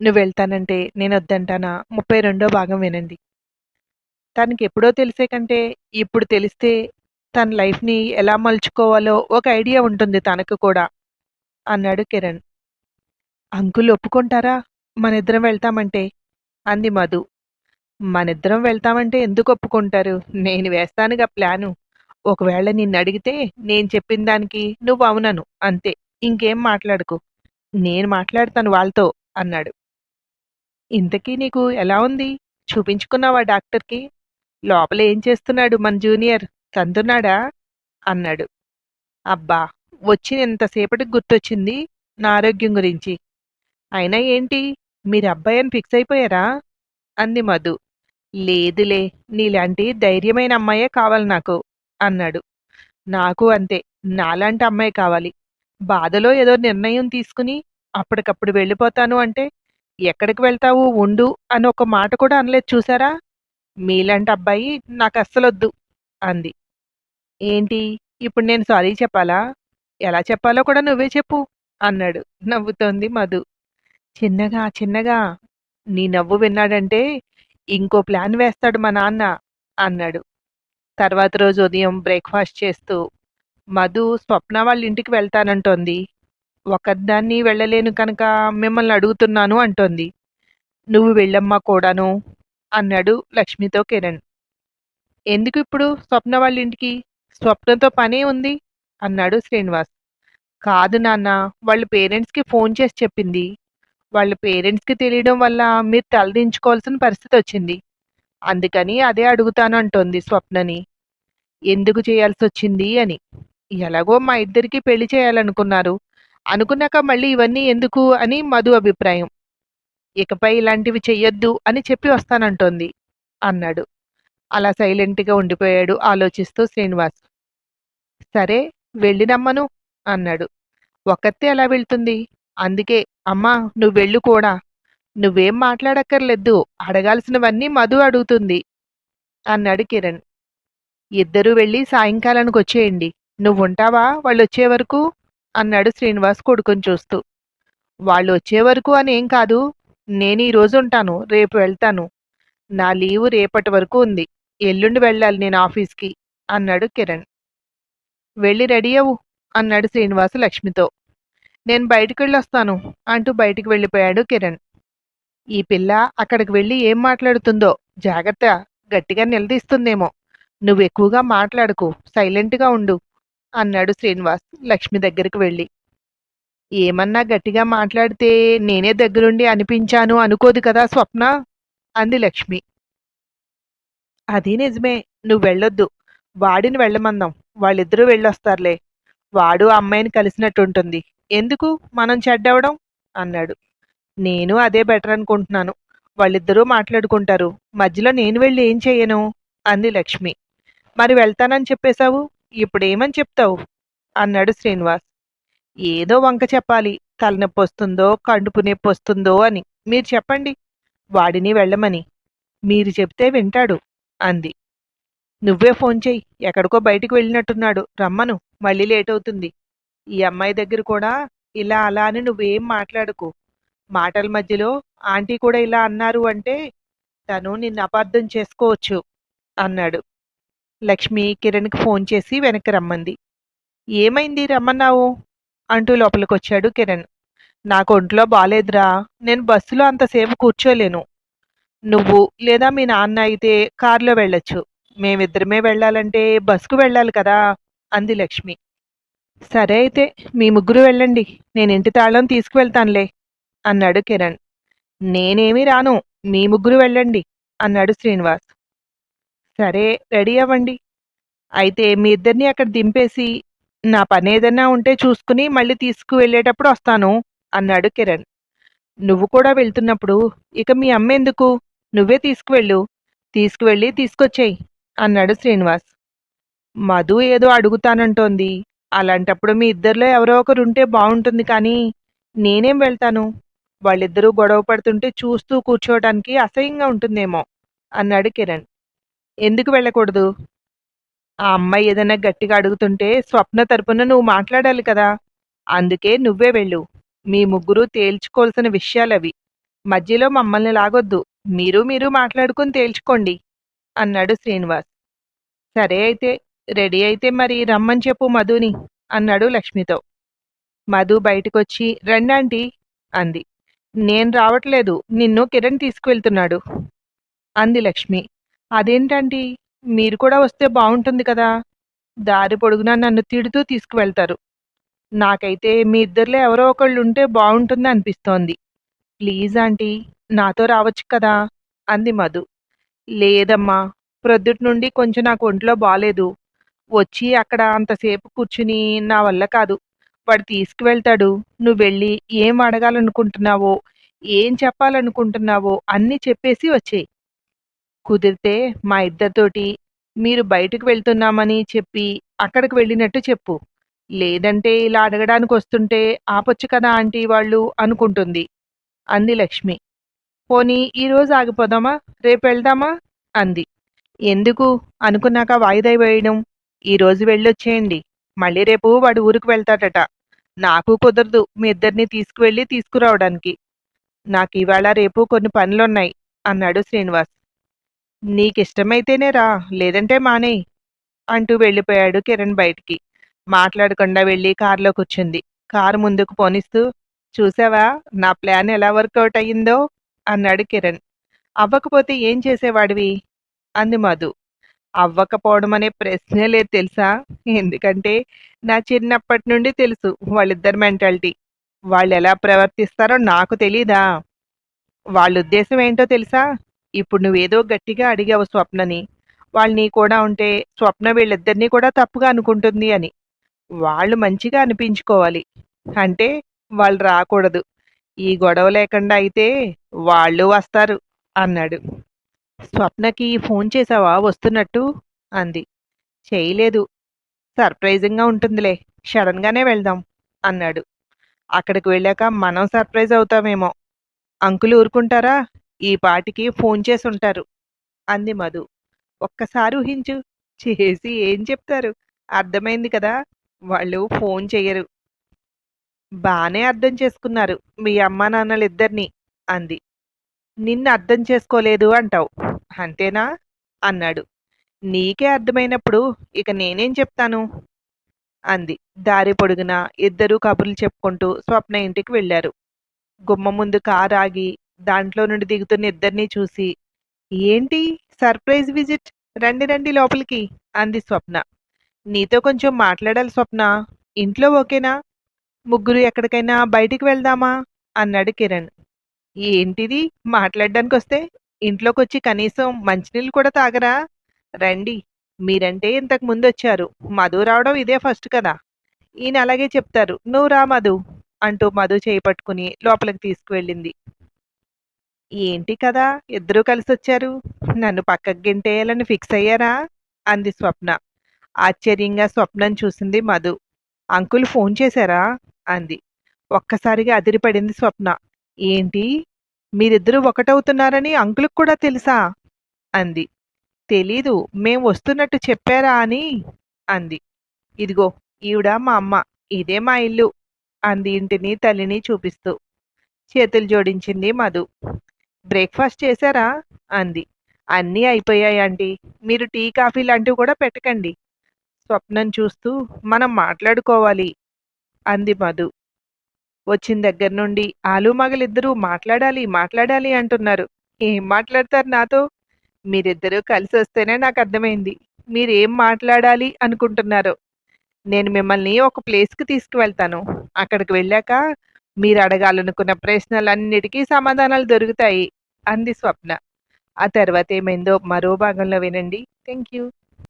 నువ్వెళ్తానంటే నేనొద్దంటానా 32వ భాగం వినండి. తనకెప్పుడో తెలిసే కంటే, ఇప్పుడు తెలిస్తే తన లైఫ్‌ని ఎలా మలుచుకోవాలో ఒక ఐడియా ఉంటుంది తనకు కూడా అన్నాడు కిరణ్. అంకుల్ ఒప్పుకుంటారా? మనిద్దరం వెళ్తామంటే అంది మధు. మనిద్దరం వెళ్తామంటే ఎందుకు ఒప్పుకుంటారు? నేను వేస్తానుగా ప్లాను. ఒకవేళ నిన్నడిగితే నేను చెప్పిన దానికి నువ్వు అవునను అంతే. ఇంకేం మాట్లాడకు. నేను మాట్లాడతాను వాళ్ళతో అన్నాడు. ఇంతకీ నీకు ఎలా ఉంది? చూపించుకున్నావా డాక్టర్‌కి? లోపల ఏం చేస్తున్నాడు మన జూనియర్? తంతున్నాడా? అన్నాడు. అబ్బా! వచ్చి ఎంతసేపటికి గుర్తొచ్చింది నా ఆరోగ్యం గురించి. అయినా ఏంటి? మీరు అబ్బాయని ఫిక్స్ అయిపోయారా? అంది మధు. లేదులే, నీలాంటి ధైర్యమైన అమ్మాయే కావాలి నాకు అన్నాడు. నాకు అంతే. నాలాంటి అమ్మాయి కావాలి. బాధలో ఏదో నిర్ణయం తీసుకుని అప్పటికప్పుడు వెళ్ళిపోతాను అంటే, ఎక్కడికి వెళ్తావు ఉండు అని ఒక మాట కూడా అనలేదు చూసారా? మీలాంటి అబ్బాయి నాకస్సలొద్దు అంది. ఏంటి? ఇప్పుడు నేను సారీ చెప్పాలా? ఎలా చెప్పాలో కూడా నువ్వే చెప్పు అన్నాడు నవ్వుతోంది మధు. చిన్నగా చిన్నగా నీ నవ్వు విన్నాడంటే ఇంకో ప్లాన్ వేస్తాడు మా నాన్న అన్నాడు. తర్వాత రోజు ఉదయం బ్రేక్‌ఫాస్ట్ చేస్తూ మధు స్వప్న వాళ్ళ ఇంటికి వెళ్తానంటోంది. ఒక్కదాన్ని వెళ్ళలేను కనుక మిమ్మల్ని అడుగుతున్నాను అంటోంది. నువ్వు వెళ్ళమ్మా కూడాను అన్నాడు లక్ష్మితో కిరణ్. ఎందుకిప్పుడు స్వప్న వాళ్ళ ఇంటికి? స్వప్నతో పనే ఉంది అన్నాడు శ్రీనివాస్. కాదు నాన్న, వాళ్ళ పేరెంట్స్‌కి ఫోన్ చేసి చెప్పింది. వాళ్ళ పేరెంట్స్‌కి తెలియడం వల్ల మీరు తలదించుకోవాల్సిన పరిస్థితొచ్చింది. అందుకని అదే అడుగుతాను అంటోంది స్వప్నని. ఎందుకు చేయాల్సొచ్చింది అని. ఎలాగో మా ఇద్దరికీ పెళ్లి చేయాలనుకున్నారు. అనుకున్నాక మళ్ళీ ఇవన్నీ ఎందుకు అని మధు అభిప్రాయం. ఇకపై ఇలాంటివి చెయ్యొద్దు అని చెప్పి వస్తానంటోంది అన్నాడు. అలా సైలెంట్‌గా ఉండిపోయాడు ఆలోచిస్తూ శ్రీనివాస్. సరే, వెళ్ళి రమ్మను అన్నాడు. ఒక్కతే ఎలా వెళ్తుంది? అందుకే అమ్మా నువ్వెళ్ళు కూడా. నువ్వేం మాట్లాడక్కర్లేదు. అడగాల్సినవన్నీ మధు అడుగుతుంది అన్నాడు కిరణ్. ఇద్దరూ వెళ్ళి సాయంకాలానికొచ్చేయండి. నువ్వుంటావా వాళ్ళొచ్చే వరకు? అన్నాడు శ్రీనివాస్ కొడుకుని చూస్తూ. వాళ్ళు వచ్చే వరకు అనేం కాదు. నేనీ రోజుంటాను. రేపు వెళ్తాను. నా లీవు రేపటి వరకు ఉంది. ఎల్లుండి వెళ్ళాలి నేను ఆఫీస్‌కి అన్నాడు కిరణ్. వెళ్ళి రెడీ అవ్వు అన్నాడు శ్రీనివాసు లక్ష్మితో. నేను బయటికెళ్ళొస్తాను అంటూ బయటికి వెళ్ళిపోయాడు కిరణ్. ఈ పిల్ల అక్కడికి వెళ్ళి ఏం మాట్లాడుతుందో జాగ్రత్త, గట్టిగా నిలదీస్తుందేమో. నువ్వెక్కువగా మాట్లాడకు, సైలెంట్‌గా ఉండు అన్నాడు శ్రీనివాస్ లక్ష్మి దగ్గరికి వెళ్ళి. ఏమన్నా గట్టిగా మాట్లాడితే నేనే దగ్గరుండి అనిపించాను అనుకోదు కదా స్వప్న అంది లక్ష్మి. అది నిజమే. నువ్వెళ్ళొద్దు. వాడిని వెళ్ళమందాం. వాళ్ళిద్దరూ వెళ్ళొస్తారులే. వాడు ఆ అమ్మాయిని కలిసినట్టుంటుంది. ఎందుకు మనం చెడ్డవడం అన్నాడు. నేను అదే బెటర్ అనుకుంటున్నాను. వాళ్ళిద్దరూ మాట్లాడుకుంటారు. మధ్యలో నేను వెళ్ళి ఏం చెయ్యను అంది లక్ష్మి. మరి వెళ్తానని చెప్పేశావు. ఇప్పుడేమని చెప్తావు అన్నాడు శ్రీనివాస్. ఏదో వంక చెప్పాలి. తలనొప్పొస్తుందో కడుపు నొప్పొస్తుందో అని మీరు చెప్పండి వాడిని వెళ్ళమని. మీరు చెప్తే వింటాడు అంది. నువ్వే ఫోన్ చెయ్యి. ఎక్కడికో బయటికి వెళ్ళినట్టున్నాడు. రమ్మను. మళ్ళీ లేట్ అవుతుంది. ఈ అమ్మాయి దగ్గర కూడా ఇలా అలా అని నువ్వేం మాట్లాడకు. మాటల మధ్యలో ఆంటీ కూడా ఇలా అన్నారు అంటే తను నిన్ను అపార్థం చేసుకోవచ్చు అన్నాడు. లక్ష్మి కిరణ్కి ఫోన్ చేసి వెనక్కి రమ్మంది. ఏమైంది రమ్మన్నావు అంటూ లోపలికొచ్చాడు కిరణ్. నాకు ఒంట్లో బాలేదురా. నేను బస్సులో అంతసేపు కూర్చోలేను. నువ్వు లేదా మీ నాన్న అయితే కారులో వెళ్ళొచ్చు. మేమిద్దరమే వెళ్ళాలంటే బస్కు వెళ్ళాలి కదా అంది లక్ష్మి. సరే అయితే మీ ముగ్గురు వెళ్ళండి. నేను ఇంటి తాళం తీసుకువెళ్తానులే అన్నాడు కిరణ్. నేనేమీ రాను. మీ ముగ్గురు వెళ్ళండి అన్నాడు శ్రీనివాస్. సరే, రెడీ అవ్వండి. అయితే మీ ఇద్దరిని అక్కడ దింపేసి నా పనేదన్నా ఉంటే చూసుకుని మళ్ళీ తీసుకువెళ్ళేటప్పుడు వస్తాను అన్నాడు కిరణ్. నువ్వు కూడా వెళ్తున్నప్పుడు ఇక మీ అమ్మెందుకు? నువ్వే తీసుకువెళ్ళు. తీసుకువెళ్ళి తీసుకొచ్చేయి అన్నాడు శ్రీనివాస్. మధు ఏదో అడుగుతానంటోంది. అలాంటప్పుడు మీ ఇద్దరిలో ఎవరో ఒకరుంటే బావుంటుంది కానీ నేనేం వెళ్తాను? వాళ్ళిద్దరూ గొడవ పడుతుంటే చూస్తూ కూర్చోవడానికి అసహ్యంగా ఉంటుందేమో అన్నాడు కిరణ్. ఎందుకు వెళ్ళకూడదు? ఆ అమ్మాయి ఏదైనా గట్టిగా అడుగుతుంటే స్వప్న తరపున నువ్వు మాట్లాడాలి కదా! అందుకే నువ్వే వెళ్ళు. మీ ముగ్గురు తేల్చుకోవాల్సిన విషయాలవి మధ్యలో మమ్మల్ని లాగొద్దు. మీరు మీరు మాట్లాడుకొని తేల్చుకోండి అన్నాడు శ్రీనివాస్. సరే అయితే, రెడీ అయితే మరి రమ్మని చెప్పు మధుని అన్నాడు లక్ష్మితో. మధు బయటకొచ్చి రండాంటీ అంది. నేను రావట్లేదు, నిన్ను కిరణ్ తీసుకువెళ్తున్నాడు అంది లక్ష్మి. అదేంటంటీ, మీరు కూడా వస్తే బాగుంటుంది కదా. దారి పొడుగునా నన్ను తిడుతూ తీసుకువెళ్తారు. నాకైతే మీ ఇద్దరిలో ఎవరో ఒకళ్ళు ఉంటే బాగుంటుంది అనిపిస్తోంది. ప్లీజ్ ఆంటీ, నాతో రావచ్చు కదా అంది మధు. లేదమ్మా, ప్రొద్దుటి నుండి కొంచెం నాకు ఒంట్లో బాలేదు. వచ్చి అక్కడ అంతసేపు కూర్చుని నా వల్ల కాదు. వాడు తీసుకువెళ్తాడు. నువ్వు వెళ్ళి ఏం అడగాలనుకుంటున్నావో, ఏం చెప్పాలనుకుంటున్నావో అన్నీ చెప్పేసి వచ్చేయి. కుదిరితే మా ఇద్దరితోటి మీరు బయటకు వెళ్తున్నామని చెప్పి అక్కడికి వెళ్ళినట్టు చెప్పు. లేదంటే ఇలా అడగడానికి వస్తుంటే ఆపొచ్చు కదా ఆంటీ వాళ్ళు అనుకుంటుంది అంది లక్ష్మి. పోనీ ఈరోజు ఆగిపోదామా, రేపు వెళ్దామా అంది. ఎందుకు, అనుకున్నాక వాయిదా వేయడం. ఈరోజు వెళ్ళొచ్చేయండి. మళ్ళీ రేపు వాడు ఊరికి వెళ్తాడట. నాకు కుదరదు మీ ఇద్దరిని తీసుకువెళ్ళి తీసుకురావడానికి. నాకు ఇవాళ రేపు కొన్ని పనులున్నాయి అన్నాడు శ్రీనివాస్. నీకిష్టమైతేనే రా, లేదంటే మానేయ్ అంటూ వెళ్ళిపోయాడు కిరణ్ బయటికి. మాట్లాడకుండా వెళ్ళి కారులో కూర్చుంది. కారు ముందుకు పోనిస్తూ, చూసావా నా ప్లాన్ ఎలా వర్కౌట్ అయ్యిందో అన్నాడు కిరణ్. అవ్వకపోతే ఏం చేసేవాడివి అంది మధు. అవ్వకపోవడం అనే ప్రశ్నే లేదు తెలుసా. ఎందుకంటే నా చిన్నప్పటి నుండి తెలుసు వాళ్ళిద్దరి మెంటాలిటీ. వాళ్ళు ఎలా ప్రవర్తిస్తారో నాకు తెలీదా. వాళ్ళ ఉద్దేశం ఏంటో తెలుసా. ఇప్పుడు నువ్వేదో గట్టిగా అడిగావు స్వప్నని, వాళ్ళు నీ కూడా ఉంటే స్వప్న వీళ్ళిద్దరినీ కూడా తప్పుగా అనుకుంటుంది అని. వాళ్ళు మంచిగా అనిపించుకోవాలి. అంటే వాళ్ళు రాకూడదు. ఈ గొడవ లేకుండా అయితే వాళ్ళు వస్తారు అన్నాడు. స్వప్నకి ఫోన్ చేసావా వస్తున్నట్టు అంది. చేయలేదు. సర్ప్రైజింగ్గా ఉంటుందిలే, సడన్గానే వెళ్దాం అన్నాడు. అక్కడికి వెళ్ళాక మనం సర్ప్రైజ్ అవుతామేమో. అంకులు ఊరుకుంటారా, ఈ పాటికి ఫోన్ చేసి ఉంటారు అంది మధు. ఒక్కసారి ఊహించు. చేసి ఏం చెప్తారు, అర్థమైంది కదా. వాళ్ళు ఫోన్ చెయ్యరు. బానే అర్థం చేసుకున్నారు మీ అమ్మా నాన్నలిద్దరినీ అంది. నిన్ను అర్థం చేసుకోలేదు అంటావు, అంతేనా అన్నాడు. నీకే అర్థమైనప్పుడు ఇక నేనేం చెప్తాను అంది. దారి పొడుగునా ఇద్దరూ కబుర్లు చెప్పుకుంటూ స్వప్న ఇంటికి వెళ్ళారు. గుమ్మ ముందు కారు ఆగి దాంట్లో నుండి దిగుతున్న ఇద్దరినీ చూసి, ఏంటి సర్ప్రైజ్ విజిట్, రండి రండి లోపలికి అంది స్వప్న. నీతో కొంచెం మాట్లాడాలి స్వప్న, ఇంట్లో ఓకేనా, ముగ్గురు ఎక్కడికైనా బయటికి వెళ్దామా అన్నాడు కిరణ్. ఏంటిది, మాట్లాడడానికి వస్తే ఇంట్లోకొచ్చి కనీసం మంచినీళ్ళు కూడా తాగరా. రండి, మీరంటే ఇంతకు ముందు వచ్చారు, మధు రావడం ఇదే ఫస్ట్ కదా. ఈయన అలాగే చెప్తారు, నువ్వు రా మధు అంటూ మధు చేయి పట్టుకుని లోపలికి తీసుకువెళ్ళింది. ఏంటి కదా, ఇద్దరూ కలిసొచ్చారు, నన్ను పక్కకు గెంటేయాలని ఫిక్స్ అయ్యారా అంది స్వప్న. ఆశ్చర్యంగా స్వప్నం చూసింది మధు. అంకుల్ ఫోన్ చేశారా అంది. ఒక్కసారిగా అదిరిపడింది స్వప్న. ఏంటి, మీరిద్దరూ ఒకటవుతున్నారని అంకుల్కి కూడా తెలుసా అంది. తెలీదు, మేం వస్తున్నట్టు చెప్పారా అని అంది. ఇదిగో ఈవిడ మా అమ్మ, ఇదే మా ఇల్లు అంది ఇంటిని తల్లిని చూపిస్తూ. చేతులు జోడించింది మధు. బ్రేక్ఫాస్ట్ చేశారా అంది. అన్నీ అయిపోయాయి ఆంటీ, మీరు టీ కాఫీ లాంటివి కూడా పెట్టకండి. స్వప్నం చూస్తూ, మనం మాట్లాడుకోవాలి అంది మధు. వచ్చిన దగ్గర నుండి ఆలు మగలిద్దరూ మాట్లాడాలి మాట్లాడాలి అంటున్నారు. ఏం మాట్లాడతారు నాతో. మీరిద్దరూ కలిసి వస్తేనే నాకు అర్థమైంది మీరేం మాట్లాడాలి అనుకుంటున్నారో. నేను మిమ్మల్ని ఒక ప్లేస్కి తీసుకువెళ్తాను. అక్కడికి వెళ్ళాక మీరు అడగాలనుకున్న ప్రశ్నలన్నిటికీ సమాధానాలు దొరుకుతాయి అంది స్వప్న. ఆ తర్వాత ఏమైందో మరో భాగంలో వినండి. Thank you.